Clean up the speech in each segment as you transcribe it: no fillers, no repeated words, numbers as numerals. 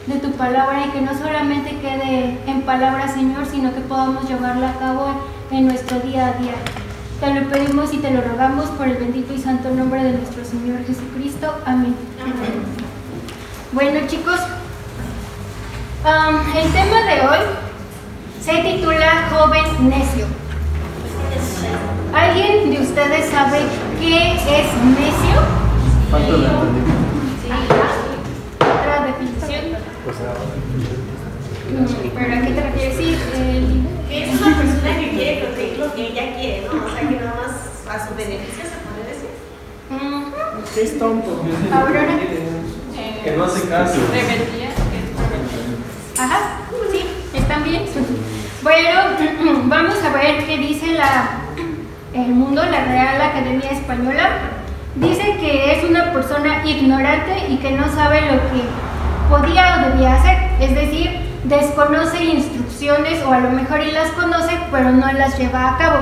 de tu palabra y que no solamente quede en palabras, Señor, sino que podamos llevarla a cabo en nuestro día a día. Te lo pedimos y te lo rogamos por el bendito y santo nombre de nuestro Señor Jesucristo. Amén. Amén. Bueno, chicos, el tema de hoy se titula Joven Necio. ¿Alguien de ustedes sabe qué es necio? Falta de entendimiento. ¿Otra definición? ¿Pero a qué te refieres? Sí, que es una persona que quiere conseguir lo que ella quiere, ¿no? O sea, que nada más a su beneficio se puede decir. ¿Qué es tonto? Aurora. Que no hace caso. Rebeldía. Ajá, sí, están bien. Bueno, vamos a ver qué dice el mundo, la Real Academia Española. Dice que es una persona ignorante y que no sabe lo que podía o debía hacer, es decir, desconoce instrucciones o a lo mejor y las conoce pero no las lleva a cabo.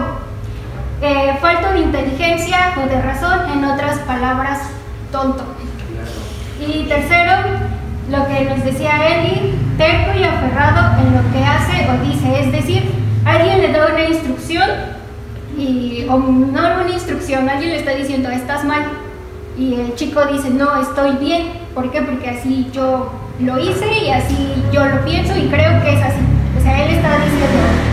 Falta de inteligencia o de razón, en otras palabras, tonto. Y tercero, lo que nos decía Eli, terco y aferrado en lo que hace o dice, es decir, alguien le da una instrucción o no una instrucción, alguien le está diciendo estás mal y el chico dice no, estoy bien. ¿Por qué? Porque así yo lo hice y así yo lo pienso y creo que es así. O sea, él está diciendo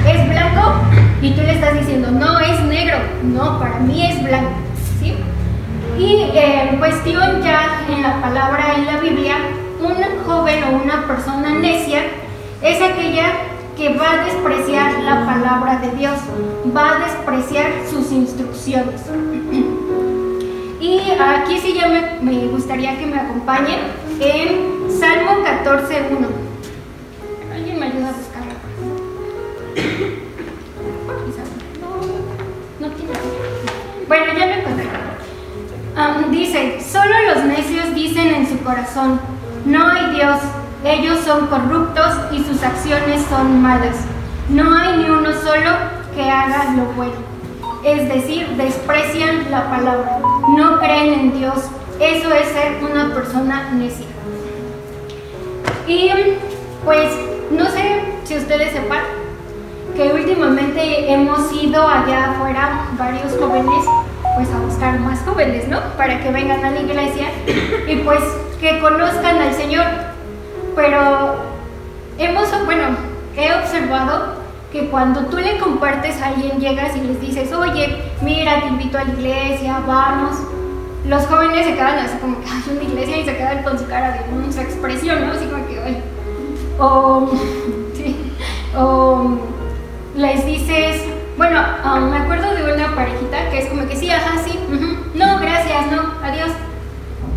es blanco y tú le estás diciendo no, es negro. No, para mí es blanco, ¿sí? Y en cuestión ya en la palabra en la Biblia, un joven o una persona necia es aquella que va a despreciar la palabra de Dios, va a despreciar sus instrucciones. Y aquí sí ya me gustaría que me acompañen en Salmo 14:1. ¿Alguien me ayuda a buscarla? No tiene. Bueno, ya lo encontré. Dice, solo los necios dicen en su corazón, no hay Dios, ellos son corruptos y sus acciones son malas. No hay ni uno solo que haga lo bueno. Es decir, desprecian la palabra, no creen en Dios. Eso es ser una persona necia. Y pues no sé si ustedes sepan que últimamente hemos ido allá afuera varios jóvenes pues a buscar más jóvenes, ¿no? Para que vengan a la iglesia y pues que conozcan al Señor. Pero he observado que cuando tú le compartes a alguien, llegas y les dices, oye, mira, te invito a la iglesia, vamos. Los jóvenes se quedan así como que hay una iglesia y se quedan con su cara de su expresión, ¿no? Así como que, ay. O les dices, bueno, me acuerdo de una parejita que es como que sí, ajá, sí, no, gracias, no, adiós.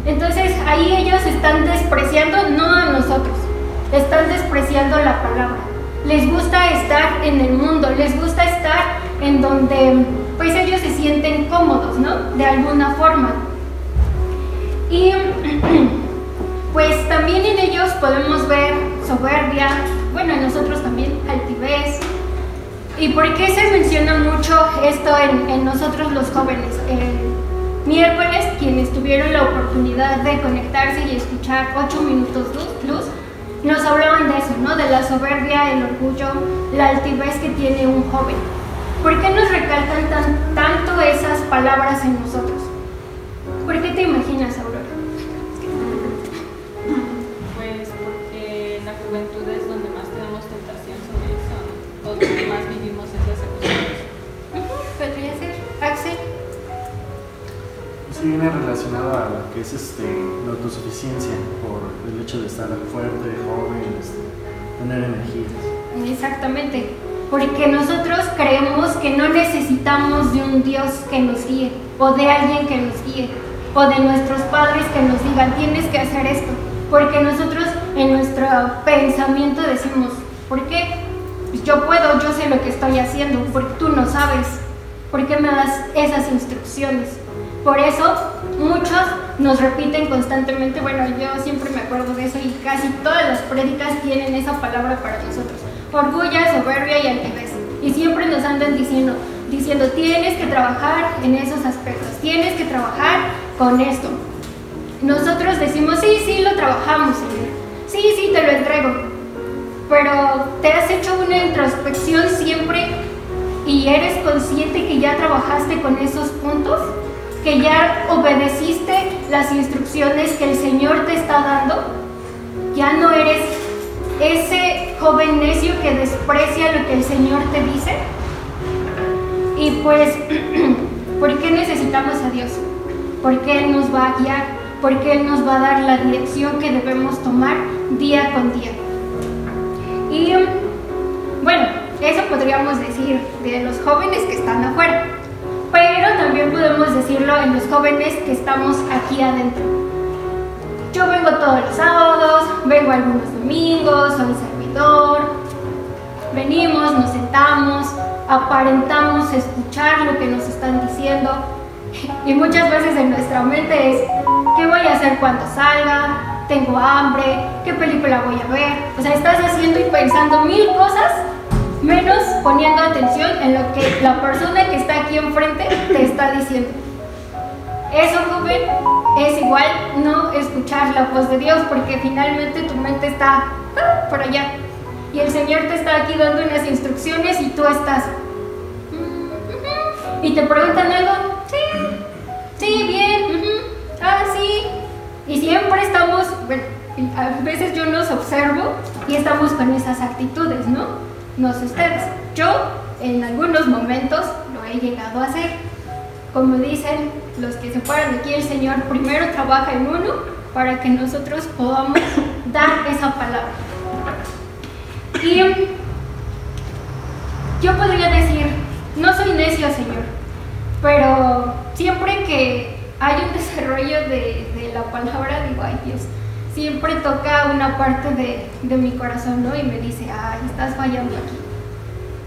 Entonces ahí ellos están despreciando, no a nosotros, están despreciando la palabra. Les gusta estar en el mundo, les gusta estar en donde pues ellos se sienten cómodos, ¿no? De alguna forma. Y pues también en ellos podemos ver soberbia, bueno, en nosotros también altivez. ¿Y por qué se menciona mucho esto en nosotros los jóvenes? El miércoles, quienes tuvieron la oportunidad de conectarse y escuchar 8 minutos luz, nos hablaban de eso, ¿no? De la soberbia, el orgullo, la altivez que tiene un joven. ¿Por qué nos recalcan tanto esas palabras en nosotros? ¿Por qué te imaginas, Aurora? Pues porque en la juventud es donde más tenemos tentación sobre eso, o donde más vivimos esas emociones. Podría ser. Axel. Sí, viene relacionado a lo que es la autosuficiencia por el hecho de estar fuerte, joven, tener energías. Exactamente, porque nosotros creemos que no necesitamos de un Dios que nos guíe, o de alguien que nos guíe, o de nuestros padres que nos digan, tienes que hacer esto, porque nosotros en nuestro pensamiento decimos, ¿por qué? Pues yo puedo, yo sé lo que estoy haciendo, porque tú no sabes, ¿por qué me das esas instrucciones? Por eso muchos nos repiten constantemente, bueno, yo siempre me acuerdo de eso y casi todas las prédicas tienen esa palabra para nosotros, orgullo, soberbia y altivez. Y siempre nos andan diciendo, tienes que trabajar en esos aspectos, tienes que trabajar con esto. Nosotros decimos, sí, lo trabajamos, Señor. sí, te lo entrego. Pero te has hecho una introspección siempre y eres consciente que ya trabajaste con esos puntos, que ya obedeciste las instrucciones que el Señor te está dando. Ya no eres ese joven necio que desprecia lo que el Señor te dice. Y pues, ¿por qué necesitamos a Dios? Porque Él nos va a guiar, porque Él nos va a dar la dirección que debemos tomar día con día. Y bueno, eso podríamos decir de los jóvenes que están afuera, pero también podemos decirlo en los jóvenes que estamos aquí adentro. Yo vengo todos los sábados, vengo algunos domingos, soy servidor, venimos, nos sentamos, aparentamos escuchar lo que nos están diciendo y muchas veces en nuestra mente es ¿qué voy a hacer cuando salga? ¿Tengo hambre? ¿Qué película voy a ver? O sea, estás haciendo y pensando mil cosas menos poniendo atención en lo que la persona que está aquí enfrente te está diciendo. Eso, joven, es igual no escuchar la voz de Dios, porque finalmente tu mente está por allá y el Señor te está aquí dando unas instrucciones y tú estás y te preguntan algo, sí, bien, sí, y siempre estamos, bueno, a veces yo nos observo y estamos con esas actitudes, ¿no? No sé ustedes, yo en algunos momentos lo he llegado a hacer. Como dicen los que se paran aquí, el Señor primero trabaja en uno para que nosotros podamos dar esa palabra. Y yo podría decir, no soy necio, Señor, pero siempre que hay un desarrollo de la palabra, digo, ay Dios, siempre toca una parte de mi corazón, ¿no? Y me dice, ay, estás fallando aquí.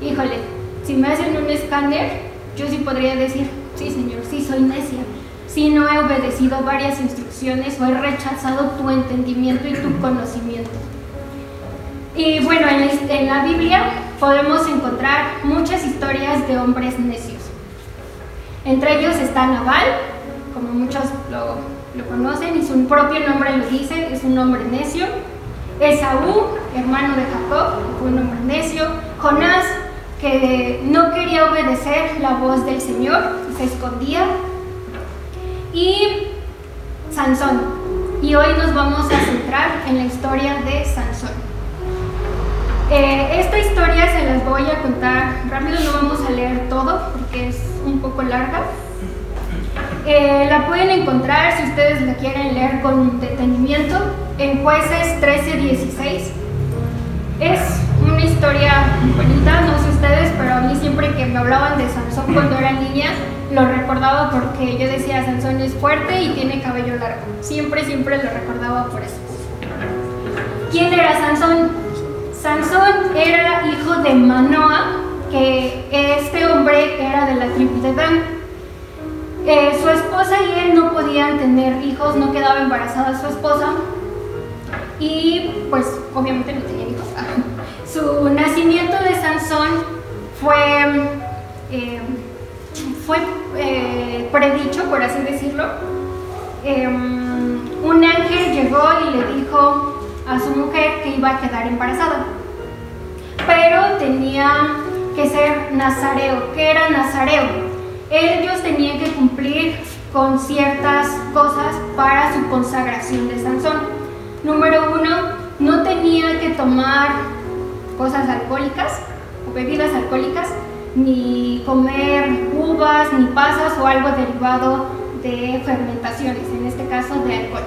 Híjole, si me hacen un escáner, yo sí podría decir, sí, Señor, sí soy necia, sí no he obedecido varias instrucciones o he rechazado tu entendimiento y tu conocimiento. Y bueno, en la Biblia podemos encontrar muchas historias de hombres necios. Entre ellos está Nabal, como muchos lo conocen y su propio nombre lo dice, es un hombre necio. Esaú, hermano de Jacob, fue un hombre necio. Jonás, que no quería obedecer la voz del Señor, se escondía. Y Sansón. Y hoy nos vamos a centrar en la historia de Sansón. Esta historia se las voy a contar rápido, no vamos a leer todo porque es un poco larga. La pueden encontrar, si ustedes la quieren leer con detenimiento, en Jueces 13:16. Es una historia bonita, no sé ustedes, pero a mí siempre que me hablaban de Sansón cuando era niña, lo recordaba porque yo decía, Sansón es fuerte y tiene cabello largo. Siempre lo recordaba por eso. ¿Quién era Sansón? Sansón era hijo de Manoa, que este hombre era de la tribu de Dan. Su esposa y él no podían tener hijos, no quedaba embarazada su esposa y pues obviamente no tenían hijos. Su nacimiento de Sansón fue predicho, por así decirlo. Un ángel llegó y le dijo a su mujer que iba a quedar embarazada, pero tenía que ser nazareo. ¿Qué era nazareo? Ellos tenían que cumplir con ciertas cosas para su consagración de Sansón. Número 1, no tenía que tomar cosas alcohólicas o bebidas alcohólicas, ni comer uvas, ni pasas o algo derivado de fermentaciones, en este caso de alcohol.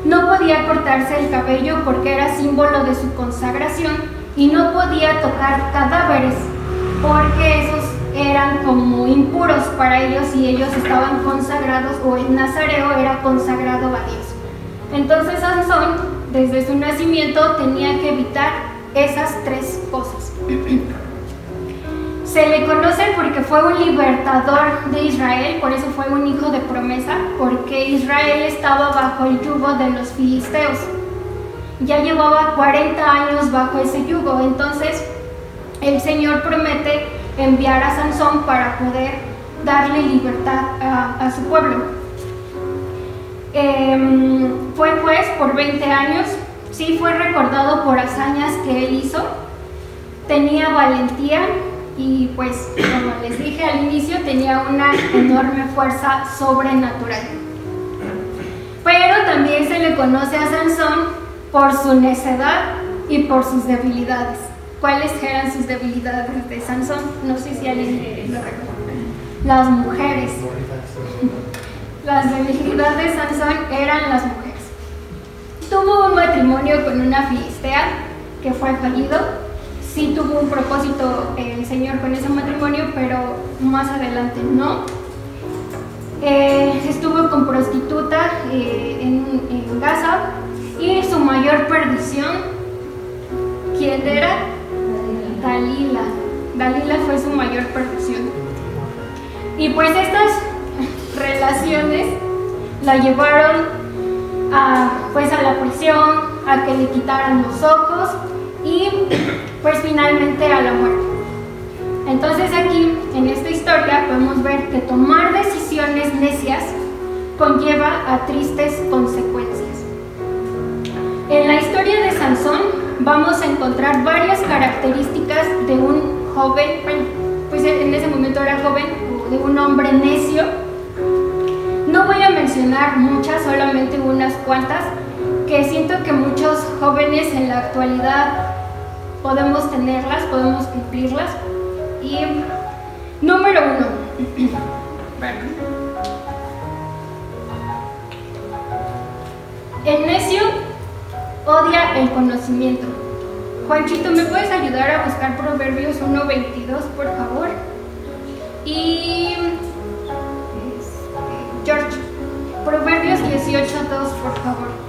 No podía cortarse el cabello porque era símbolo de su consagración y no podía tocar cadáveres porque esos eran como impuros para ellos y ellos estaban consagrados, o el nazareo era consagrado a Dios. Entonces Sansón, desde su nacimiento, tenía que evitar esas tres cosas. Se le conoce porque fue un libertador de Israel, por eso fue un hijo de promesa, porque Israel estaba bajo el yugo de los filisteos. Ya llevaba 40 años bajo ese yugo, entonces el Señor promete enviar a Sansón para poder darle libertad a su pueblo. Fue pues por 20 años sí fue recordado por hazañas que él hizo, tenía valentía y pues, como les dije al inicio, tenía una enorme fuerza sobrenatural. Pero también se le conoce a Sansón por su necedad y por sus debilidades. ¿Cuáles eran sus debilidades de Sansón? No sé si alguien lo recuerda. Las mujeres. Las debilidades de Sansón eran las mujeres. Tuvo un matrimonio con una filistea que fue fallido. Sí tuvo un propósito el Señor con ese matrimonio, pero más adelante no. Estuvo con prostituta en Gaza, y su mayor perdición, ¿quién era? Dalila. Dalila fue su mayor perdición. Y pues estas relaciones la llevaron a la prisión, a que le quitaran los ojos y pues finalmente a la muerte. Entonces aquí, en esta historia, podemos ver que tomar decisiones necias conlleva a tristes consecuencias. En la historia de Sansón vamos a encontrar varias características de un joven, pues en ese momento era joven, de un hombre necio. No voy a mencionar muchas, solamente unas cuantas, que siento que muchos jóvenes en la actualidad podemos tenerlas, podemos cumplirlas. Y número 1. El necio odia el conocimiento. Juanchito, ¿me puedes ayudar a buscar Proverbios 1:22, por favor? Y George, Proverbios 18:2, por favor.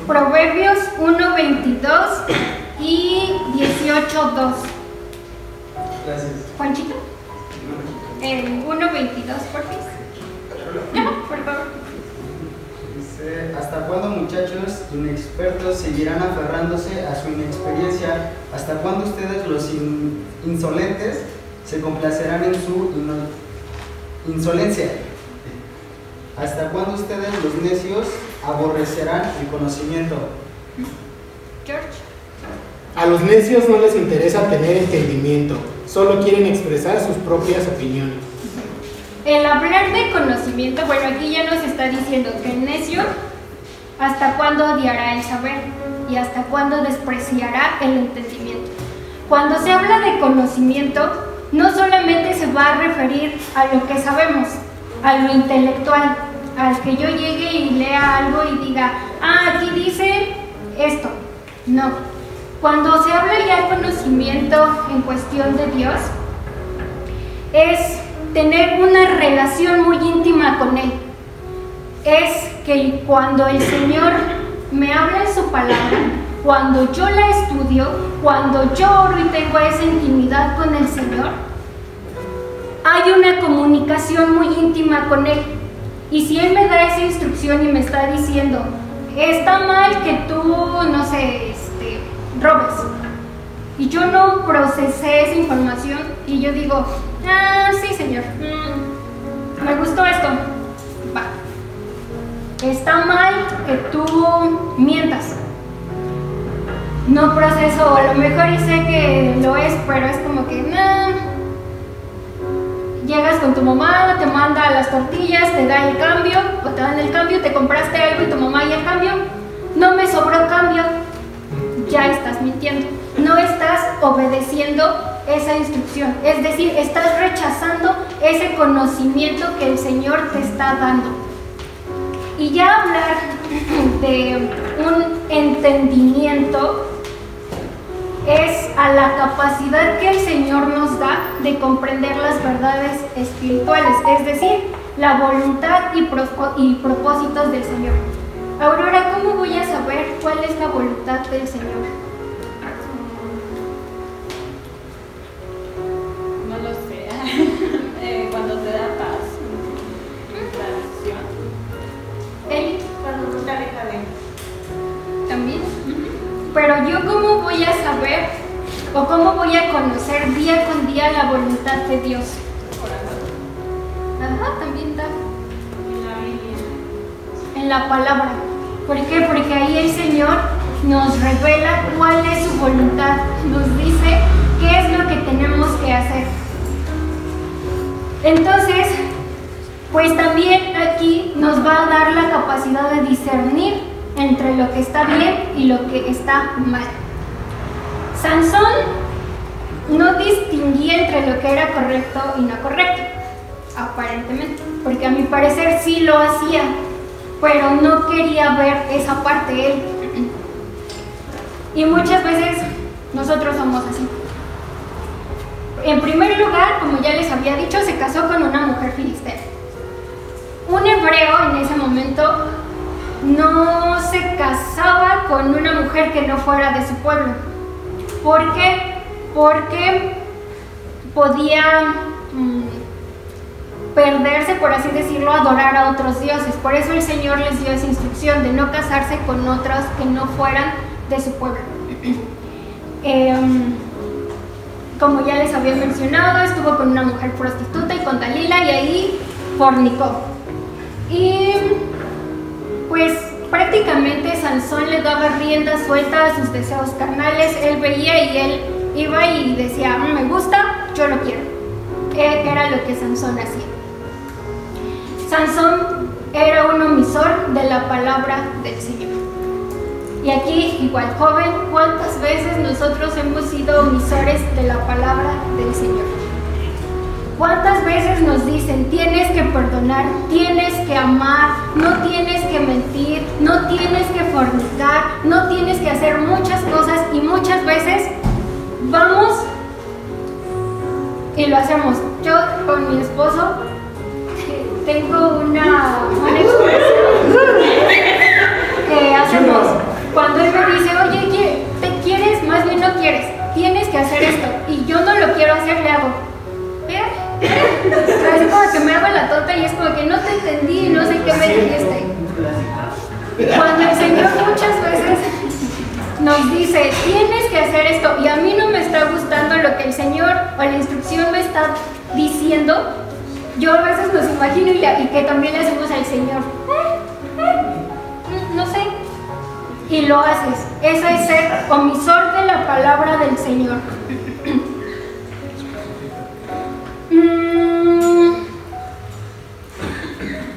Proverbios 1:22 y 18:2. Gracias. Juanchito, el 1:22, por favor. Por favor. Dice, ¿hasta cuándo, muchachos inexpertos seguirán aferrándose a su inexperiencia? ¿Hasta cuándo ustedes, los insolentes, se complacerán en su insolencia? ¿Hasta cuándo ustedes, los necios, aborrecerán el conocimiento? George. A los necios no les interesa tener entendimiento, solo quieren expresar sus propias opiniones. El hablar de conocimiento, bueno, aquí ya nos está diciendo que el necio, ¿hasta cuándo odiará el saber? Y ¿hasta cuándo despreciará el entendimiento? Cuando se habla de conocimiento, no solamente se va a referir a lo que sabemos, a lo intelectual, al que yo llegue y lea algo y diga, aquí dice esto. No. Cuando se habla ya de conocimiento en cuestión de Dios, es tener una relación muy íntima con Él. Es que cuando el Señor me habla en su palabra, cuando yo la estudio, cuando yo oro y tengo esa intimidad con el Señor, hay una comunicación muy íntima con Él. Y si Él me da esa instrucción y me está diciendo, está mal que tú, no sé, robes, y yo no procesé esa información y yo digo, sí, Señor, me gustó esto, va. Está mal que tú mientas. No proceso, a lo mejor y sé que lo es, pero es como que, llegas con tu mamá, te manda las tortillas, te da el cambio, o te dan el cambio, te compraste algo y tu mamá y el cambio, no me sobró cambio, ya estás mintiendo, no estás obedeciendo esa instrucción, es decir, estás rechazando ese conocimiento que el Señor te está dando. Y ya hablar de un entendimiento es a la capacidad que el Señor nos da de comprender las verdades espirituales, es decir, la voluntad y propósitos del Señor. Aurora, ¿cómo voy a saber cuál es la voluntad del Señor? No lo sé. Cuando te da paz, tradición. Eli, Cuando no te aleja de él. también. Pero yo, ¿cómo voy a saber ¿O cómo voy a conocer día con día la voluntad de Dios? Ajá, también da. En la palabra. ¿Por qué? Porque ahí el Señor nos revela cuál es su voluntad, nos dice qué es lo que tenemos que hacer. Entonces, pues también aquí nos va a dar la capacidad de discernir entre lo que está bien y lo que está mal. Sansón no distinguía entre lo que era correcto y no correcto, aparentemente, porque a mi parecer sí lo hacía, pero no quería ver esa parte él. Y muchas veces nosotros somos así. En primer lugar, como ya les había dicho, se casó con una mujer filistea. Un hebreo en ese momento no se casaba con una mujer que no fuera de su pueblo. ¿Por qué? Porque podía perderse, por así decirlo, adorar a otros dioses. Por eso el Señor les dio esa instrucción de no casarse con otras que no fueran de su pueblo. Como ya les había mencionado, estuvo con una mujer prostituta y con Dalila, y ahí fornicó. Y pues prácticamente Sansón le daba rienda suelta a sus deseos carnales. Él veía y él iba y decía, me gusta, yo lo quiero. Era lo que Sansón hacía. Sansón era un omisor de la palabra del Señor. Y aquí, igual joven, ¿cuántas veces nosotros hemos sido omisores de la palabra del Señor? ¿Cuántas veces nos dicen, tienes que perdonar, tienes que amar, no tienes que mentir, no tienes que fornicar, no tienes que hacer muchas cosas, y muchas veces vamos y lo hacemos? Yo con mi esposo tengo una expresión que hacemos. Cuando él me dice, oye, ¿te quieres? Más bien no quieres, tienes que hacer esto, y yo no lo quiero hacer, le hago, es como que me hago la tonta y es como que no te entendí, no sé qué me dijiste. Cuando el Señor muchas veces nos dice, tienes que hacer esto, y a mí no me está gustando lo que el Señor o la instrucción me está diciendo, yo a veces nos imagino y que también le hacemos al Señor, no sé, y lo haces. Eso es ser omisor de la palabra del Señor.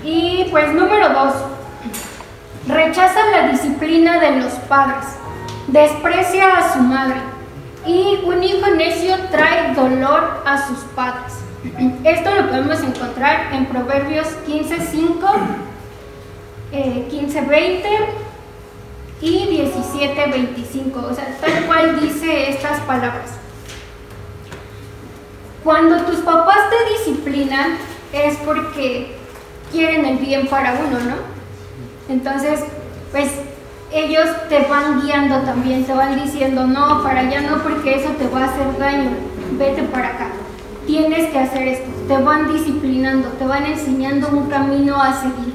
Y pues número 2, rechaza la disciplina de los padres, desprecia a su madre, y un hijo necio trae dolor a sus padres. Esto lo podemos encontrar en Proverbios 15:5, 15:20 y 17:25, o sea, tal cual dice estas palabras. Cuando tus papás te disciplinan es porque quieren el bien para uno, ¿no? Entonces, pues ellos te van guiando también, te van diciendo, no, para allá no, porque eso te va a hacer daño, vete para acá, tienes que hacer esto, te van disciplinando, te van enseñando un camino a seguir.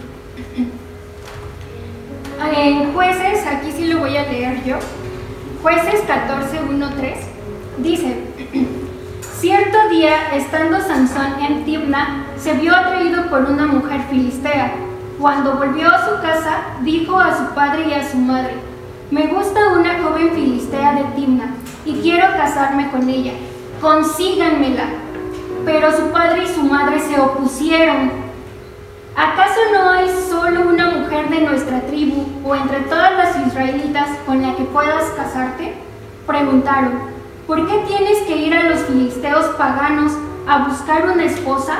En Jueces, aquí sí lo voy a leer yo, Jueces 14:1-3, dice, cierto día, estando Sansón en Timna, se vio atraído por una mujer filistea. Cuando volvió a su casa, dijo a su padre y a su madre, me gusta una joven filistea de Timna, y quiero casarme con ella, consíganmela. Pero su padre y su madre se opusieron. ¿Acaso no hay solo una mujer de nuestra tribu, o entre todas las israelitas, con la que puedas casarte? Preguntaron, ¿por qué tienes que ir a los filisteos paganos a buscar una esposa?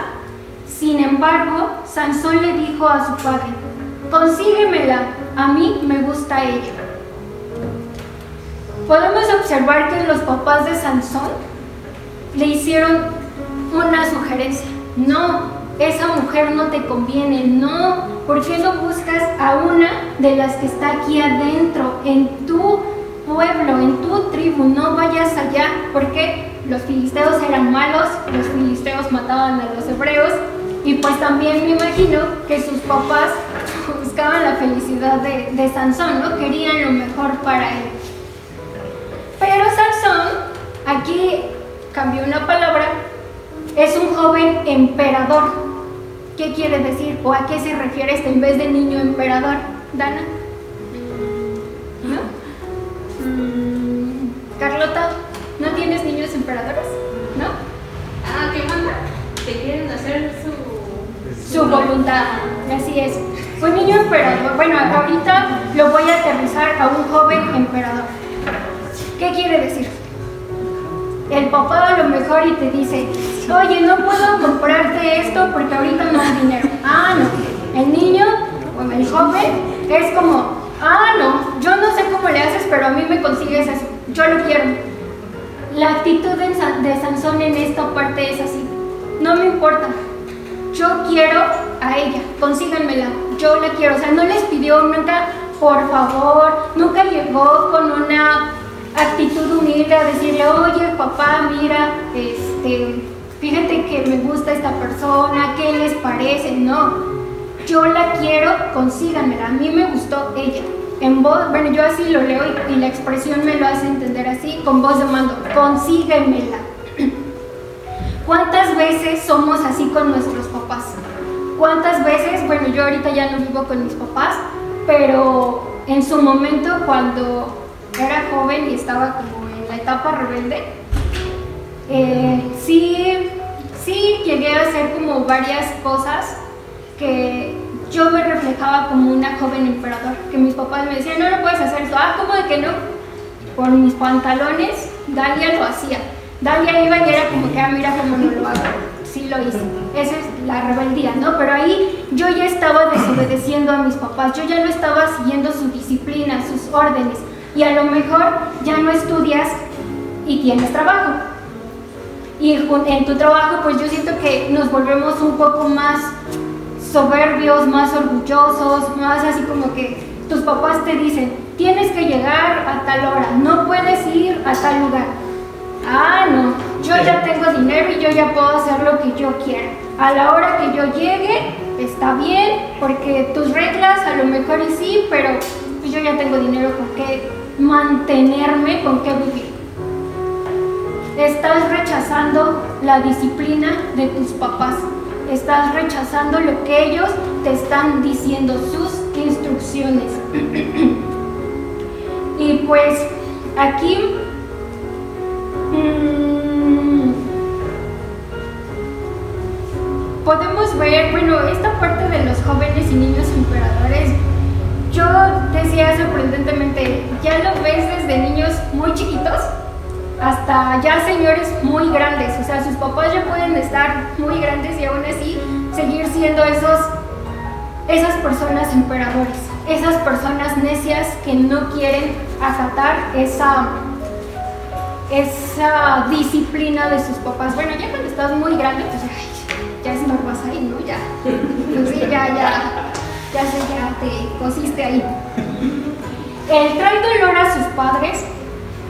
Sin embargo, Sansón le dijo a su padre, consíguemela, a mí me gusta ella. Podemos observar que los papás de Sansón le hicieron una sugerencia. No, esa mujer no te conviene, no, ¿por qué no buscas a una de las que está aquí adentro, en tu pueblo, en tu tribu? No vayas allá, porque los filisteos eran malos, los filisteos mataban a los hebreos, y pues también me imagino que sus papás buscaban la felicidad de Sansón, ¿no? Querían lo mejor para él. Pero Sansón Aquí cambió una palabra, es un joven emperador. ¿Qué quiere decir? ¿O a qué se refiere en vez de niño emperador? Dana. ¿No? Carlota, ¿no tienes niños emperadores? ¿No? Ah, ¿qué manda? Que quieren hacer Su voluntad, así es. Un niño emperador. Bueno, ahorita lo voy a aterrizar a un joven emperador. ¿Qué quiere decir? El papá a lo mejor y te dice, oye, no puedo comprarte esto porque ahorita no hay dinero. Ah, no. El niño o el joven es como, ah, no, yo no sé cómo le haces, pero a mí me consigues eso. Yo lo quiero. La actitud de Sansón en esta parte es así. No me importa. Yo quiero a ella, consíganmela, yo la quiero. O sea, no les pidió nunca, por favor, nunca llegó con una actitud humilde a decirle, oye, papá, mira, fíjate que me gusta esta persona, ¿qué les parece? No, yo la quiero, consíganmela. A mí me gustó ella. En voz, bueno, yo así lo leo y la expresión me lo hace entender así, con voz de mando, consíguemela. ¿Cuántas veces somos así con nuestros papás? ¿Cuántas veces, bueno, yo ahorita ya no vivo con mis papás, pero en su momento cuando era joven y estaba como en la etapa rebelde, sí llegué a hacer como varias cosas que yo me reflejaba como una joven emperador, que mis papás me decían, no lo puedes hacer esto. Ah, ¿cómo de que no? Por mis pantalones, Dalia lo hacía. Dalia iba y era como que, ah, mira cómo no lo hago. Sí lo hice. Esa es la rebeldía, ¿no? Pero ahí yo ya estaba desobedeciendo a mis papás, yo ya no estaba siguiendo su disciplina, sus órdenes. Y a lo mejor ya no estudias y tienes trabajo. Y en tu trabajo, pues yo siento que nos volvemos un poco más soberbios, más orgullosos, más así como que tus papás te dicen, tienes que llegar a tal hora, no puedes ir a tal lugar. Ah, no, yo ya tengo dinero y yo ya puedo hacer lo que yo quiera. A la hora que yo llegue, está bien, porque tus reglas a lo mejor y sí, pero yo ya tengo dinero con qué mantenerme, con qué vivir. Estás rechazando la disciplina de tus papás. Estás rechazando lo que ellos te están diciendo, sus instrucciones. Y pues aquí podemos ver, bueno, esta parte de los jóvenes y niños emperadores, yo decía sorprendentemente, ya lo ves desde niños muy chiquitos hasta ya señores muy grandes. O sea, sus papás ya pueden estar muy grandes y aún así seguir siendo esas personas emperadores, esas personas necias que no quieren acatar esa disciplina de sus papás. Bueno, ya cuando estás muy grande, pues ya es normal ahí, ¿no? Ya, pues sí, ya te cosiste ahí. El trae dolor a sus padres.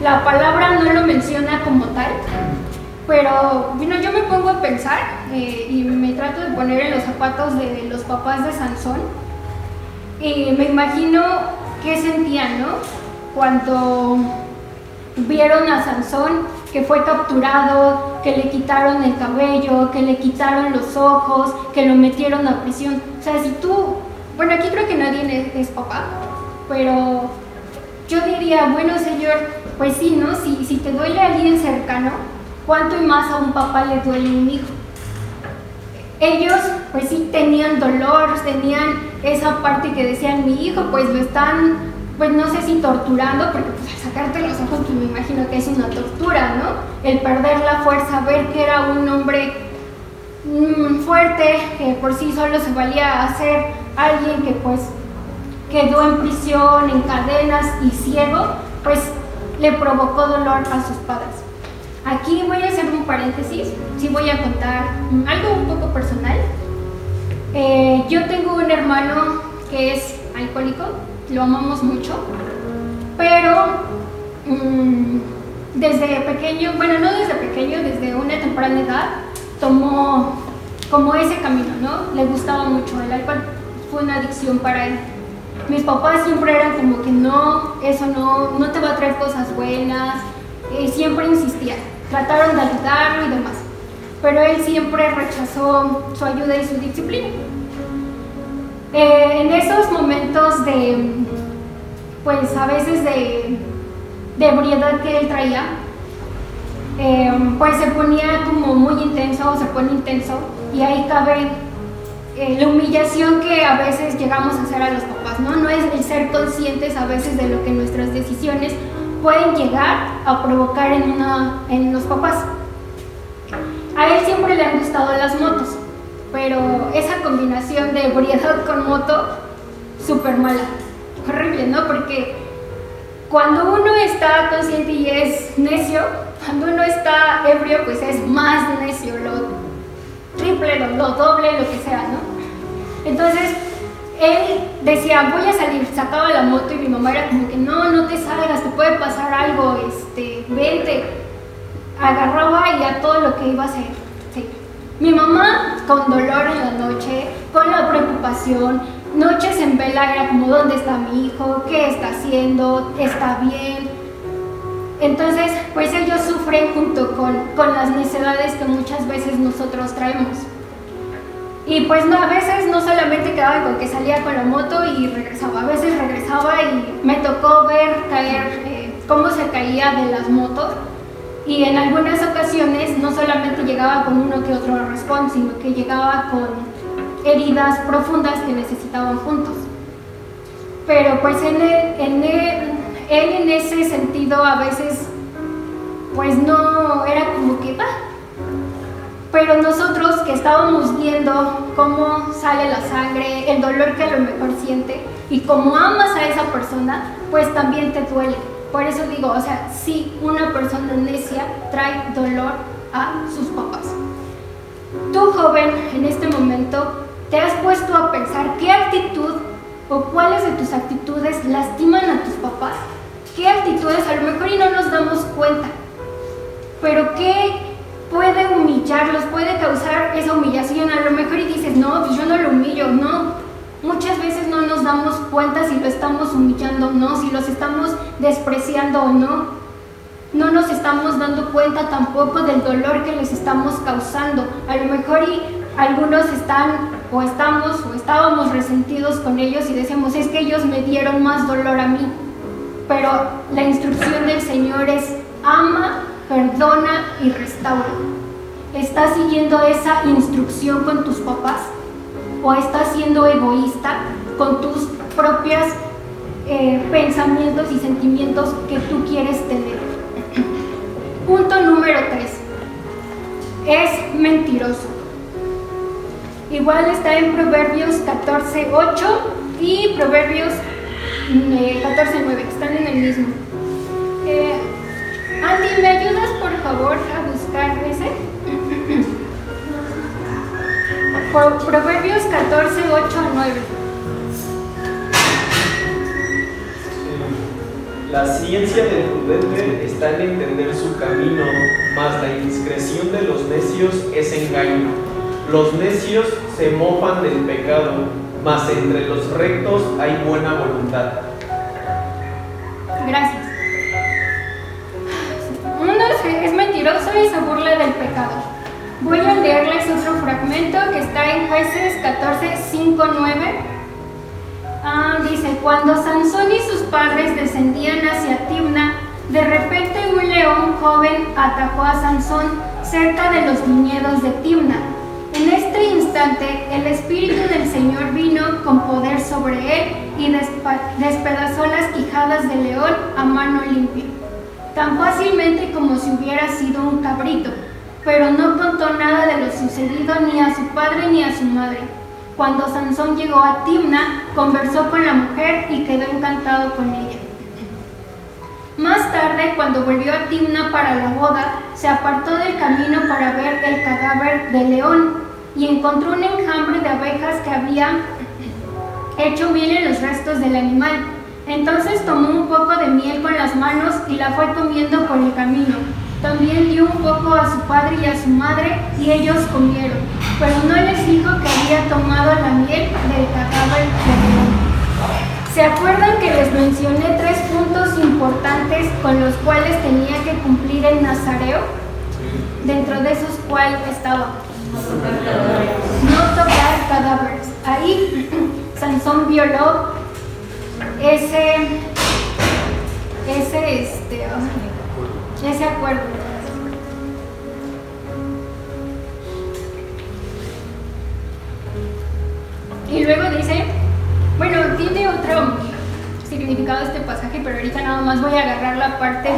La palabra no lo menciona como tal, pero bueno, yo me pongo a pensar y me trato de poner en los zapatos de los papás de Sansón y me imagino qué sentían, ¿no? Cuando vieron a Sansón que fue capturado, que le quitaron el cabello, que le quitaron los ojos, que lo metieron a prisión. O sea, si tú, bueno, aquí creo que nadie es papá, pero yo diría, bueno, señor, pues sí, ¿no? Si te duele a alguien cercano, ¿cuánto y más a un papá le duele un hijo? Ellos, pues sí, tenían dolor, tenían esa parte que decían, mi hijo, pues lo están, pues no sé si torturando, porque pues al sacarte los ojos, pues me imagino que es una tortura, ¿no? El perder la fuerza, ver que era un hombre fuerte, que por sí solo se valía a ser alguien que pues quedó en prisión, en cadenas y ciego, pues le provocó dolor a sus padres. Aquí voy a hacer un paréntesis, sí voy a contar algo un poco personal. Yo tengo un hermano que es alcohólico, lo amamos mucho, pero desde pequeño, bueno, no desde pequeño, desde una temprana edad, tomó como ese camino, ¿no? Le gustaba mucho el alcohol, fue una adicción para él. Mis papás siempre eran como que no, eso no te va a traer cosas buenas, siempre insistía. Trataron de ayudarlo y demás, pero él siempre rechazó su ayuda y su disciplina. En esos momentos pues a veces de ebriedad que él traía, pues se ponía como muy intenso, o se pone intenso, y ahí cabe la humillación que a veces llegamos a hacer a los papás, ¿no? No es el ser conscientes a veces de lo que nuestras decisiones pueden llegar a provocar en los papás. A él siempre le han gustado las motos, pero esa combinación de ebriedad con moto, súper mala, horrible, ¿no? Porque cuando uno está consciente y es necio, cuando uno está ebrio, pues es más necio, lo triple, lo doble, lo que sea, ¿no? Entonces, él decía, voy a salir, sacaba la moto y mi mamá era como que, no te salgas, te puede pasar algo, vente. Agarraba y a todo lo que iba a hacer. Sí. Mi mamá, con dolor en la noche, con la preocupación, noches en vela, era como, ¿dónde está mi hijo? ¿Qué está haciendo? ¿Está bien? Entonces, pues ellos sufren junto con las necesidades que muchas veces nosotros traemos. Y pues no, a veces no solamente quedaba con que salía con la moto y regresaba, a veces regresaba y me tocó ver caer cómo se caía de las motos, y en algunas ocasiones no solamente llegaba con uno que otro raspón, sino que llegaba con heridas profundas que necesitaban juntos. Pero pues él en ese sentido a veces pues no era como que va. Pero nosotros que estábamos viendo cómo sale la sangre, el dolor que a lo mejor siente, y como amas a esa persona, pues también te duele. Por eso digo, o sea, sí, una persona necia trae dolor a sus papás. Tú, joven, en este momento, ¿te has puesto a pensar qué actitud o cuáles de tus actitudes lastiman a tus papás? ¿Qué actitudes a lo mejor y no nos damos cuenta? Pero ¿qué puede humillarlos, puede causar esa humillación? A lo mejor y dices, no, pues yo no lo humillo, no. Muchas veces no nos damos cuenta si lo estamos humillando o no, si los estamos despreciando o no. No nos estamos dando cuenta tampoco del dolor que les estamos causando. A lo mejor y algunos estábamos resentidos con ellos y decimos, es que ellos me dieron más dolor a mí. Pero la instrucción del Señor es, ama, perdona y restaura. ¿Estás siguiendo esa instrucción con tus papás? ¿O estás siendo egoísta con tus propios pensamientos y sentimientos que tú quieres tener? Punto número 3. Es mentiroso. Igual está en Proverbios 14:8 y Proverbios 14:9. Están en el mismo. Andy, ¿me ayudas por favor a buscar ese? Proverbios 14:8-9. La ciencia del prudente está en entender su camino, mas la indiscreción de los necios es engaño. Los necios se mofan del pecado, mas entre los rectos hay buena voluntad. Gracias. Uno es mentiroso y se burla del pecado. Voy a leerles otro fragmento que está en Jueces 14:5-9. Dice, cuando Sansón y sus padres descendían hacia Timna, de repente un león joven atacó a Sansón cerca de los viñedos de Timna. En este instante, el Espíritu del Señor vino con poder sobre él y despedazó las quijadas del león a mano limpia, tan fácilmente como si hubiera sido un cabrito. Pero no contó nada de lo sucedido ni a su padre ni a su madre. Cuando Sansón llegó a Timna, conversó con la mujer y quedó encantado con ella. Más tarde, cuando volvió a Timna para la boda, se apartó del camino para ver el cadáver del león y encontró un enjambre de abejas que había hecho miel en los restos del animal. Entonces tomó un poco de miel con las manos y la fue comiendo por el camino. También dio un poco a su padre y a su madre, y ellos comieron, pero no les dijo que había tomado la miel del cadáver del león. ¿Se acuerdan que les mencioné 3 puntos importantes importantes con los cuales tenía que cumplir el nazareo, dentro de esos cuál estaba. No tocar cadáveres. Ahí Sansón violó ese acuerdo. Y luego dice, bueno, tiene otro significado este pasaje, pero ahorita nada más voy a agarrar la parte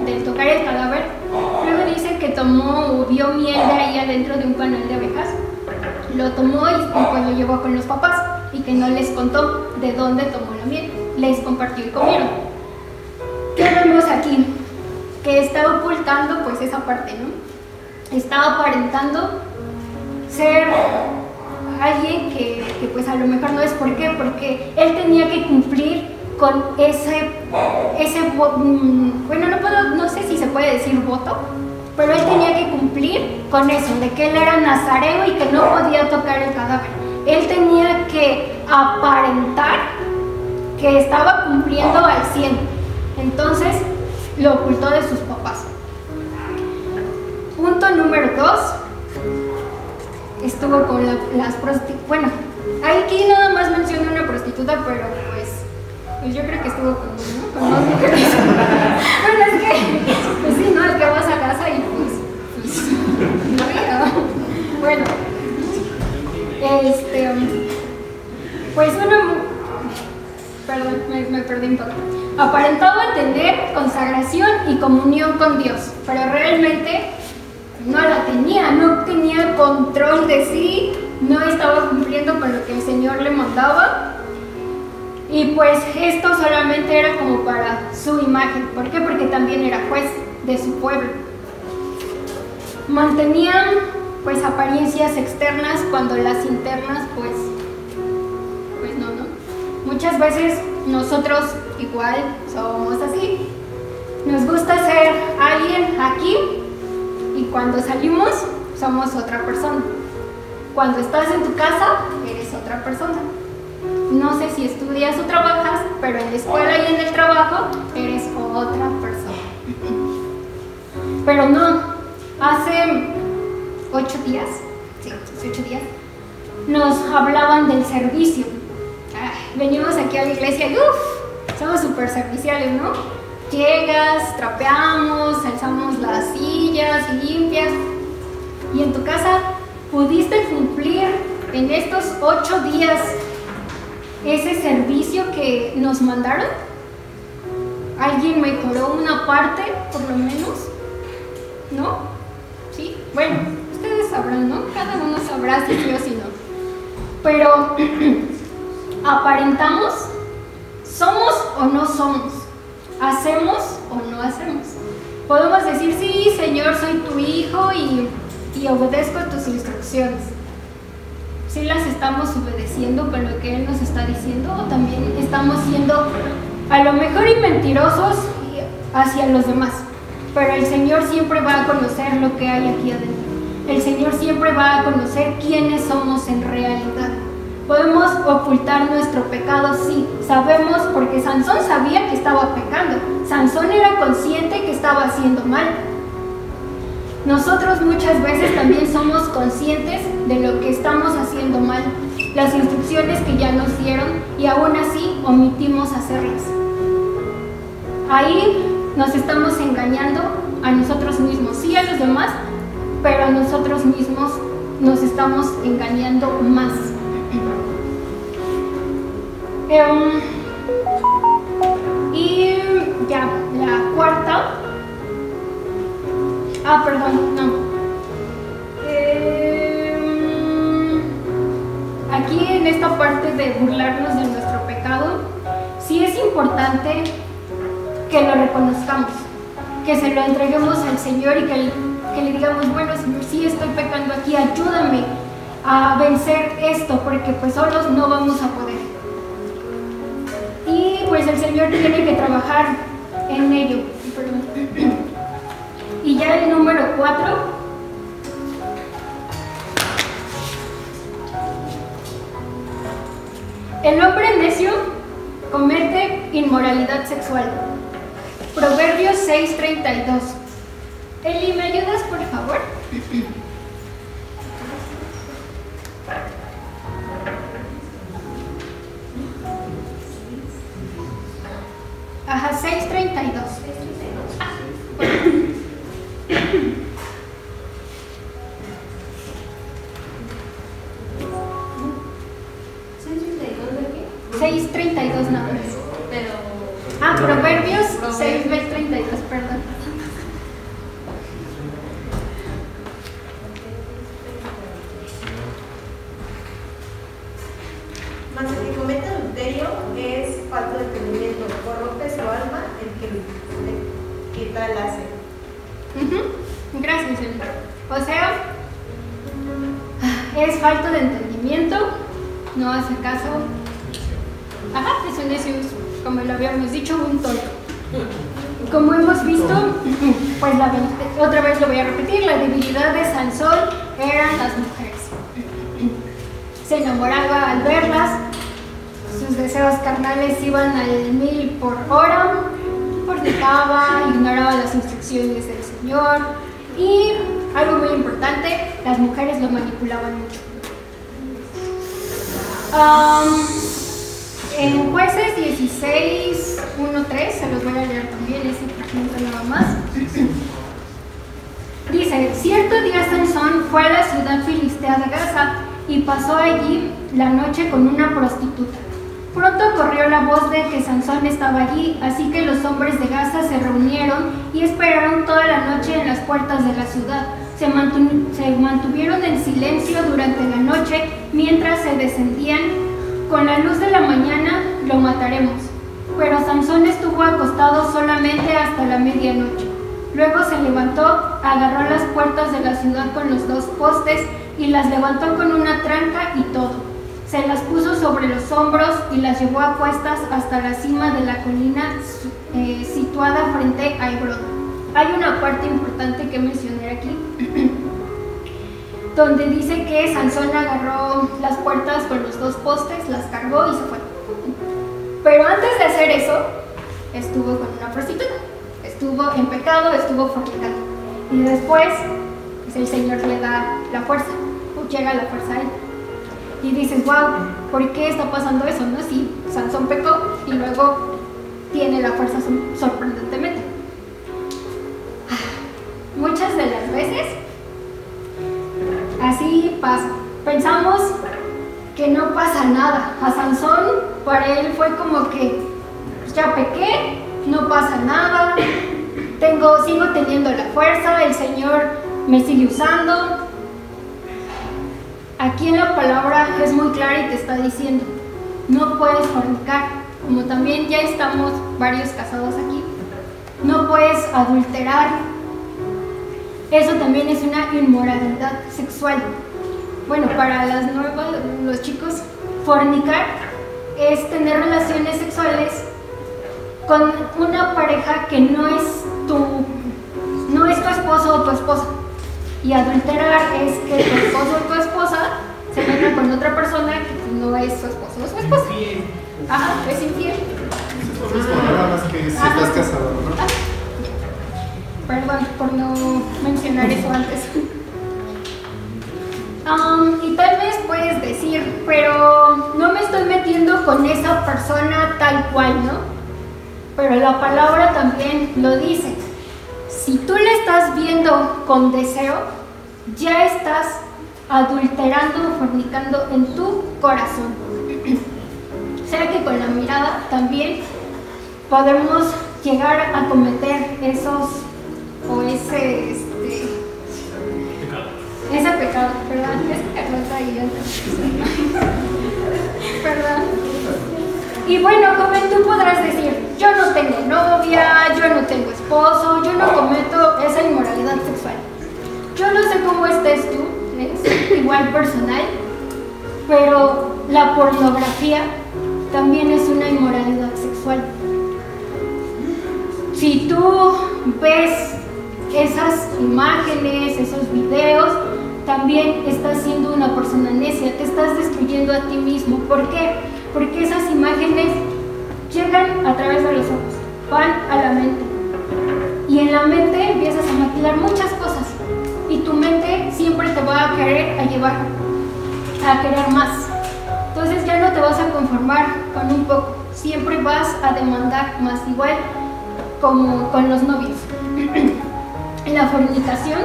de tocar el cadáver. Luego dice que vio miel de ahí adentro de un panal de abejas, lo tomó y pues lo llevó con los papás y que no les contó de dónde tomó la miel, les compartió y comieron. ¿Qué vemos aquí? Que está ocultando pues esa parte, ¿no? Está aparentando ser alguien que pues a lo mejor no es. ¿Por qué? Porque él tenía que cumplir con bueno, no sé si se puede decir voto, pero él tenía que cumplir con eso, de que él era nazareo y que no podía tocar el cadáver. Él tenía que aparentar que estaba cumpliendo al 100. Entonces lo ocultó de sus papás. Punto número 2. Estuvo con las prostitutas. Bueno, aquí nada más menciona una prostituta, pero pues yo creo que estuvo con dos mujeres. Bueno, es que, pues sí, ¿no? Es que vas a casa y pues no había. Bueno, pues perdón, me perdí un poco. Aparentaba tener consagración y comunión con Dios, pero realmente no la tenía, no tenía control de sí, no estaba cumpliendo con lo que el Señor le mandaba. Y pues esto solamente era como para su imagen. ¿Por qué? Porque también era juez de su pueblo. Mantenían pues apariencias externas cuando las internas pues no. Muchas veces nosotros igual somos así. Nos gusta ser alguien aquí y cuando salimos somos otra persona. Cuando estás en tu casa eres otra persona. No sé si estudias o trabajas, pero en la escuela y en el trabajo eres otra persona. Pero no, hace 8 días, sí, hace 8 días, nos hablaban del servicio. Venimos aquí a la iglesia y somos súper serviciales, ¿no? Llegas, trapeamos, alzamos las sillas, limpias. Y en tu casa, ¿pudiste cumplir en estos 8 días ese servicio que nos mandaron? ¿Alguien mejoró una parte, por lo menos? ¿No? ¿Sí? Bueno, ustedes sabrán, ¿no? Cada uno sabrá si sí o si no. Pero, ¿aparentamos? ¿Somos o no somos? ¿Hacemos o no hacemos? Podemos decir, sí, Señor, soy tu hijo y obedezco tus instrucciones. ¿Sí las estamos obedeciendo con lo que Él nos está diciendo? ¿O también estamos siendo a lo mejor y mentirosos hacia los demás? Pero el Señor siempre va a conocer lo que hay aquí adentro. El Señor siempre va a conocer quiénes somos en realidad. Podemos ocultar nuestro pecado, sí, sabemos, porque Sansón sabía que estaba pecando. Sansón era consciente que estaba haciendo mal. Nosotros muchas veces también somos conscientes de lo que estamos haciendo mal, las instrucciones que ya nos dieron y aún así omitimos hacerlas. Ahí nos estamos engañando a nosotros mismos, sí a los demás, pero a nosotros mismos nos estamos engañando más. Y ya, la cuarta. Perdón, no. Aquí en esta parte de burlarnos de nuestro pecado, sí es importante que lo reconozcamos, que se lo entreguemos al Señor y que le digamos, bueno, Señor, sí estoy pecando aquí, ayúdame a vencer esto, porque pues solos no vamos a poder. Y pues el Señor tiene que trabajar en ello. Perdón. Y ya el número 4. El hombre necio comete inmoralidad sexual. Proverbios 6:32. Eli, ¿me ayudas, por favor? Ajá, 6:32. ¿632 de qué? 6:32 nada más. Pero... Proverbios 6:32, perdón. Mas el que comete adulterio es falta de entendimiento, corrompe su alma el que tal hace. Gracias, Eli. O sea, es falta de entendimiento, no hace caso. Ajá, es un necio, como lo habíamos dicho, un tonto. Como hemos visto, pues otra vez lo voy a repetir, la debilidad de Sansón eran las mujeres. Se enamoraba al verlas, sus deseos carnales iban al 1000 por hora, fornicaba, ignoraba las instrucciones del Señor y, algo muy importante, las mujeres lo manipulaban mucho. En Jueces 16:1-3, se los voy a leer también, ese fragmento nada más. Dice: cierto día Sansón fue a la ciudad filistea de Gaza y pasó allí la noche con una prostituta. Pronto corrió la voz de que Sansón estaba allí, así que los hombres de Gaza se reunieron y esperaron toda la noche en las puertas de la ciudad. Se mantuvieron en silencio durante la noche mientras se descendían. Con la luz de la mañana lo mataremos. Pero Sansón estuvo acostado solamente hasta la medianoche. Luego se levantó, agarró las puertas de la ciudad con los 2 postes y las levantó con una tranca y todo. Se las puso sobre los hombros y las llevó a cuestas hasta la cima de la colina situada frente a Hebrón. Hay una parte importante que mencioné aquí, donde dice que Sansón agarró las puertas con los 2 postes, las cargó y se fue. Pero antes de hacer eso, estuvo con una prostituta, estuvo en pecado, estuvo fornicando. Y después, pues el Señor le da la fuerza, o llega la fuerza a él. Y dices, wow, ¿por qué está pasando eso? ¿No? Si Sansón pecó y luego tiene la fuerza sorprendentemente. Muchas de las veces así pasa. Pensamos que no pasa nada. A Sansón, para él fue como que ya pequé, no pasa nada, sigo teniendo la fuerza, el Señor me sigue usando. Aquí en la palabra es muy clara y te está diciendo, no puedes fornicar, como también ya estamos varios casados aquí, no puedes adulterar. Eso también es una inmoralidad sexual. Bueno, para los chicos, fornicar es tener relaciones sexuales con una pareja que no es tu esposo o tu esposa. Y adulterar es que tu esposo o tu esposa se meta con otra persona que no es su esposo o su esposa. Ajá, es infiel. Nada más que si estás casado, ¿no? Perdón por no mencionar eso antes. Y tal vez puedes decir, pero no me estoy metiendo con esa persona tal cual, ¿no? Pero la palabra también lo dice. Si tú le estás viendo con deseo, ya estás adulterando o fornicando en tu corazón. O sea que con la mirada también podemos llegar a cometer ese pecado, perdón, es que Carlota ahí anda. Perdón. Y bueno, joven, tú podrás decir, yo no tengo novia, yo no tengo esposo, yo no cometo esa inmoralidad sexual. Yo no sé cómo estés tú, es igual personal, pero la pornografía también es una inmoralidad sexual. Si tú ves esas imágenes, esos videos, también estás siendo una persona necia, te estás destruyendo a ti mismo. ¿Por qué? Porque esas imágenes llegan a través de los ojos, van a la mente mente empiezas a maquilar muchas cosas y tu mente siempre te va a querer llevar a querer más. Entonces ya no te vas a conformar con un poco, siempre vas a demandar más, igual como con los novios. En la fornicación,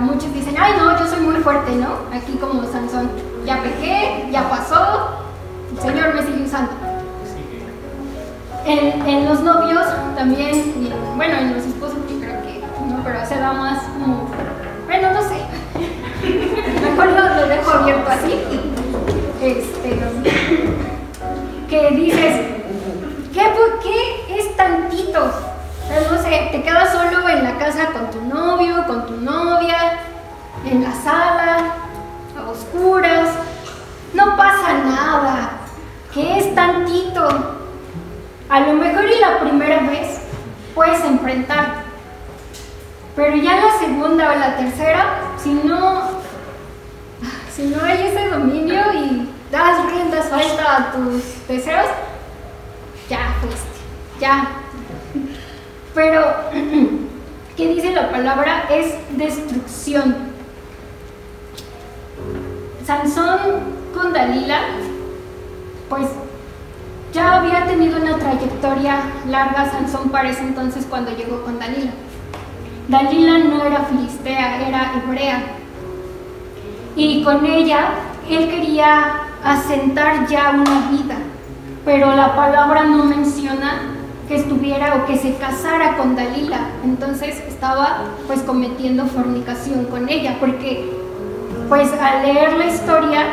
muchos dicen, ay no, yo soy muy fuerte, ¿no? Aquí como Sansón, ya pequé, ya pasó, el Señor me sigue usando. En los novios también, y bueno, en los esposos yo creo que no, pero se da más como, bueno, no sé, mejor lo dejo abierto así, que dices, ¿qué es tantito? No sé, te quedas solo en la casa con tu novio, con tu novia, en la sala, a oscuras, no pasa nada, ¿qué es tantito? A lo mejor y la primera vez puedes enfrentar, pero ya la segunda o la tercera, si no hay ese dominio y das rienda suelta a tus deseos, ya fuiste, ya. Pero, ¿qué dice la palabra? Es destrucción. Sansón con Dalila, pues ya había tenido una trayectoria larga Sansón para ese entonces cuando llegó con Dalila. Dalila no era filistea, era hebrea. Y con ella, él quería asentar ya una vida, pero la palabra no menciona que estuviera o que se casara con Dalila. Entonces estaba pues cometiendo fornicación con ella, porque pues al leer la historia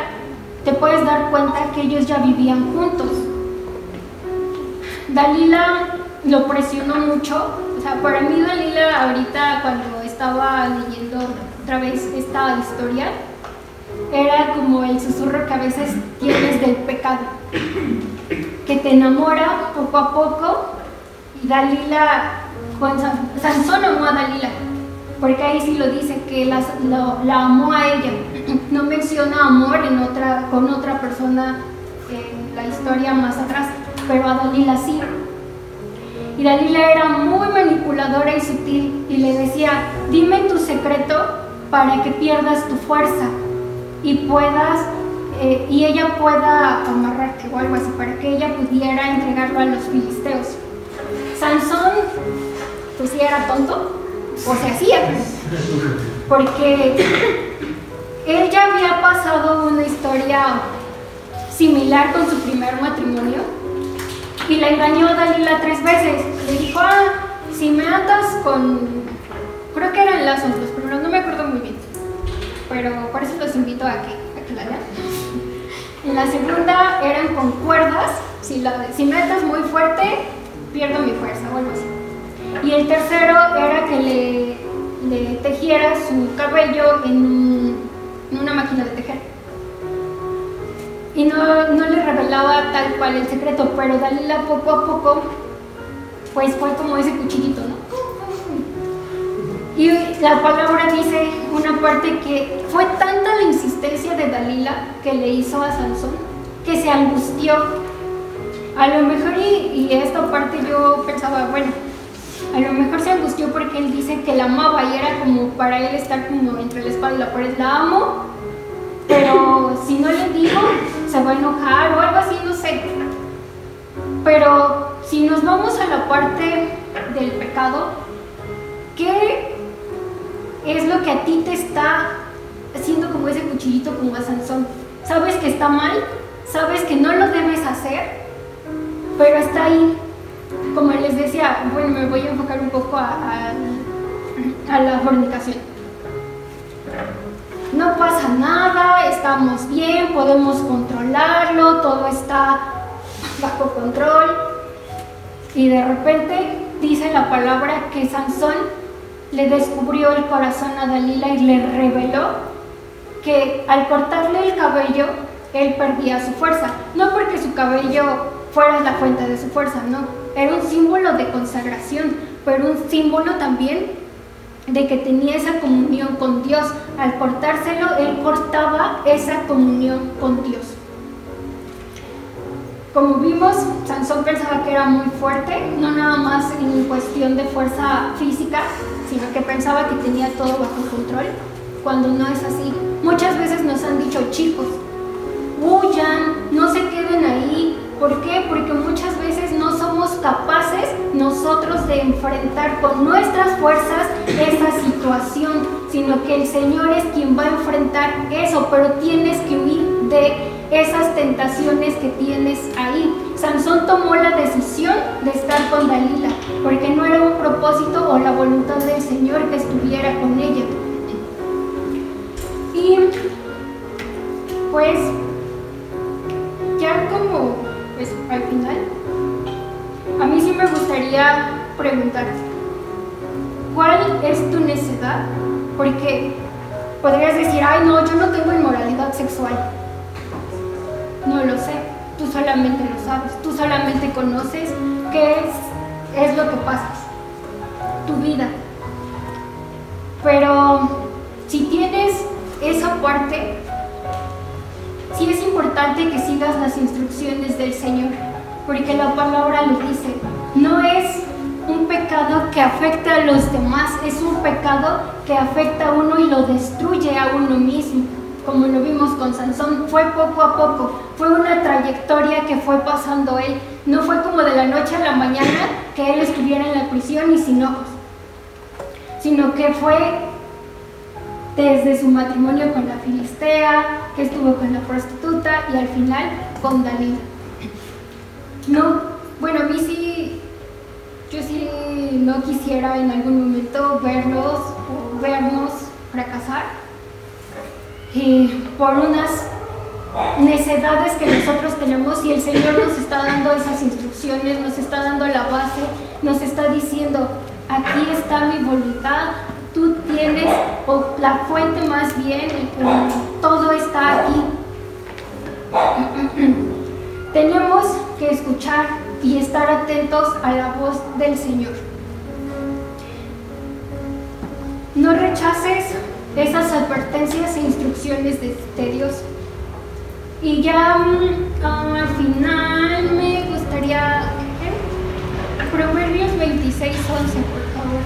te puedes dar cuenta que ellos ya vivían juntos. Dalila lo presionó mucho, o sea, para mí Dalila ahorita cuando estaba leyendo otra vez esta historia, era como el susurro que a veces tienes del pecado, que te enamora poco a poco. Y Dalila, Sansón amó a Dalila, porque ahí sí lo dice, que la amó a ella. No menciona amor con otra persona en la historia más atrás, pero a Dalila sí. Y Dalila era muy manipuladora y sutil, y le decía, dime tu secreto para que pierdas tu fuerza y y ella pueda amarrarte o algo así, para que ella pudiera entregarlo a los filisteos. Sansón, pues sí era tonto, o se hacía, porque él ya había pasado una historia similar con su primer matrimonio y la engañó a Dalila 3 veces. Le dijo, si me atas con, creo que eran lazos, pero no me acuerdo muy bien, pero por eso los invito a que la lean. En la segunda eran con cuerdas, si me atas muy fuerte, pierdo mi fuerza o algo así. Y el tercero era que le tejiera su cabello en una máquina de tejer. Y no le revelaba tal cual el secreto, pero Dalila poco a poco, pues fue como ese cuchillito, ¿no? Y la palabra dice una parte que fue tanta la insistencia de Dalila que le hizo a Sansón, que se angustió. A lo mejor, y esta parte yo pensaba, bueno, a lo mejor se angustió porque él dice que la amaba y era como para él estar como entre la espada y la pared. La amo, pero si no le digo, se va a enojar o algo así, no sé. Pero si nos vamos a la parte del pecado, ¿qué es lo que a ti te está haciendo como ese cuchillito como a Sansón? Sabes que está mal, sabes que no lo debes hacer, pero está ahí. Como les decía, bueno, me voy a enfocar un poco a la fornicación. No pasa nada, estamos bien, podemos controlarlo, todo está bajo control. Y de repente dice la palabra que Sansón le descubrió el corazón a Dalila y le reveló que al cortarle el cabello, él perdía su fuerza. No porque su cabello fuera la fuente de su fuerza, no. Era un símbolo de consagración, pero un símbolo también de que tenía esa comunión con Dios. Al cortárselo, él cortaba esa comunión con Dios. Como vimos, Sansón pensaba que era muy fuerte, no nada más en cuestión de fuerza física, sino que pensaba que tenía todo bajo control, cuando no es así. Muchas veces nos han dicho, chicos, huyan, no se queden ahí. ¿Por qué? Porque muchas veces no somos capaces nosotros de enfrentar con nuestras fuerzas esa situación, sino que el Señor es quien va a enfrentar eso, pero tienes que huir de esas tentaciones que tienes ahí. Sansón tomó la decisión de estar con Dalila, porque no era un propósito o la voluntad del Señor que estuviera con ella. Y pues ya como pues al final, a mí sí me gustaría preguntarte, ¿cuál es tu necedad? Porque podrías decir, ay no, yo no tengo inmoralidad sexual. No lo sé, tú solamente lo sabes, tú solamente conoces qué es lo que pasas, tu vida. Pero si tienes esa parte, sí es importante que sigas las instrucciones del Señor, porque la palabra lo dice, no es un pecado que afecta a los demás, es un pecado que afecta a uno y lo destruye a uno mismo. Como lo vimos con Sansón, fue poco a poco, fue una trayectoria que fue pasando él, no fue como de la noche a la mañana que él estuviera en la prisión y sin ojos, sino que fue desde su matrimonio con la filistea, que estuvo con la prostituta y al final con Dalila. No, bueno, a mí sí, yo sí no quisiera en algún momento verlos o vernos fracasar por unas necedades que nosotros tenemos, y el Señor nos está dando esas instrucciones, nos está dando la base, nos está diciendo, aquí está mi voluntad, tú tienes, o la fuente más bien, todo está aquí. Tenemos que escuchar y estar atentos a la voz del Señor. No rechaces esas advertencias e instrucciones de Dios. Y ya al final me gustaría Proverbios 26:11, por favor.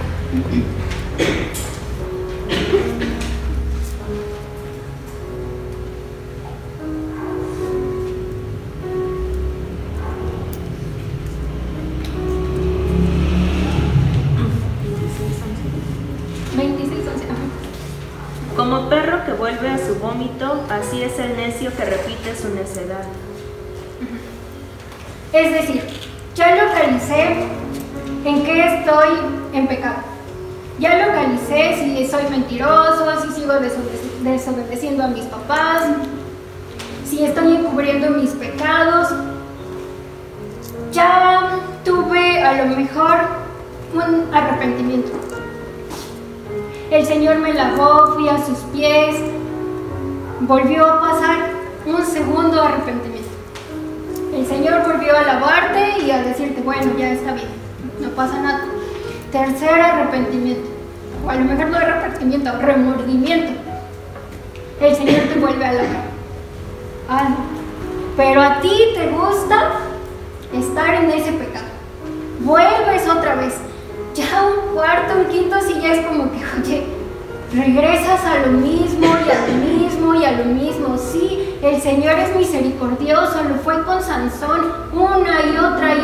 Como perro que vuelve a su vómito, así es el necio que repite su necedad. Es decir, ya localicé en qué estoy en pecado. Ya localicé si soy mentiroso, si sigo desobedeciendo a mis papás, si estoy encubriendo mis pecados. Ya tuve a lo mejor un arrepentimiento. El Señor me lavó, fui a sus pies, volvió a pasar un segundo arrepentimiento. El Señor volvió a lavarte y a decirte, bueno, ya está bien, no pasa nada. Tercer arrepentimiento, o a lo mejor no arrepentimiento, remordimiento. El Señor te vuelve a lavar. Pero a ti te gusta estar en ese pecado. Vuelves otra vez. Ya un cuarto, un quinto, si ya es como que, oye, regresas a lo mismo y a lo mismo y a lo mismo. Sí, el Señor es misericordioso, lo fue con Sansón una y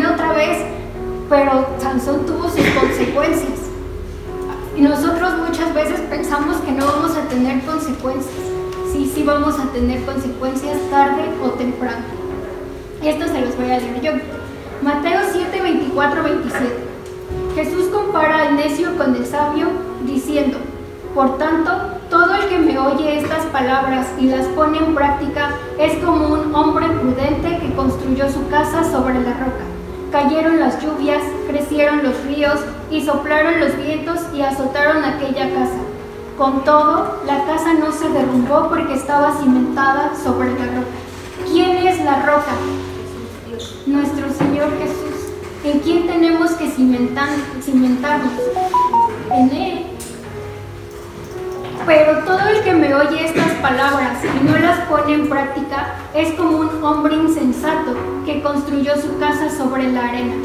otra vez, pero Sansón tuvo sus consecuencias. Y nosotros muchas veces pensamos que no vamos a tener consecuencias. Sí vamos a tener consecuencias tarde o temprano. Esto se los voy a leer yo. Mateo 7, 24, 27. Jesús compara al necio con el sabio, diciendo, por tanto, todo el que me oye estas palabras y las pone en práctica es como un hombre prudente que construyó su casa sobre la roca. Cayeron las lluvias, crecieron los ríos y soplaron los vientos y azotaron aquella casa. Con todo, la casa no se derrumbó porque estaba cimentada sobre la roca. ¿Quién es la roca? Nuestro Señor Jesús. ¿En quién tenemos que cimentarnos? En Él. pero todo el que me oye estas palabras y no las pone en práctica es como un hombre insensato que construyó su casa sobre la arena.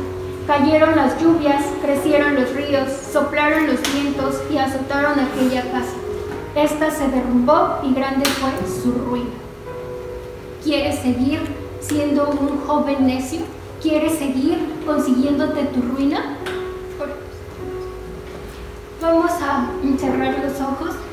Cayeron las lluvias, crecieron los ríos, soplaron los vientos y azotaron aquella casa. Esta se derrumbó y grande fue su ruina. ¿Quieres seguir siendo un joven necio? ¿Quieres seguir consiguiéndote tu ruina? Vamos a cerrar los ojos.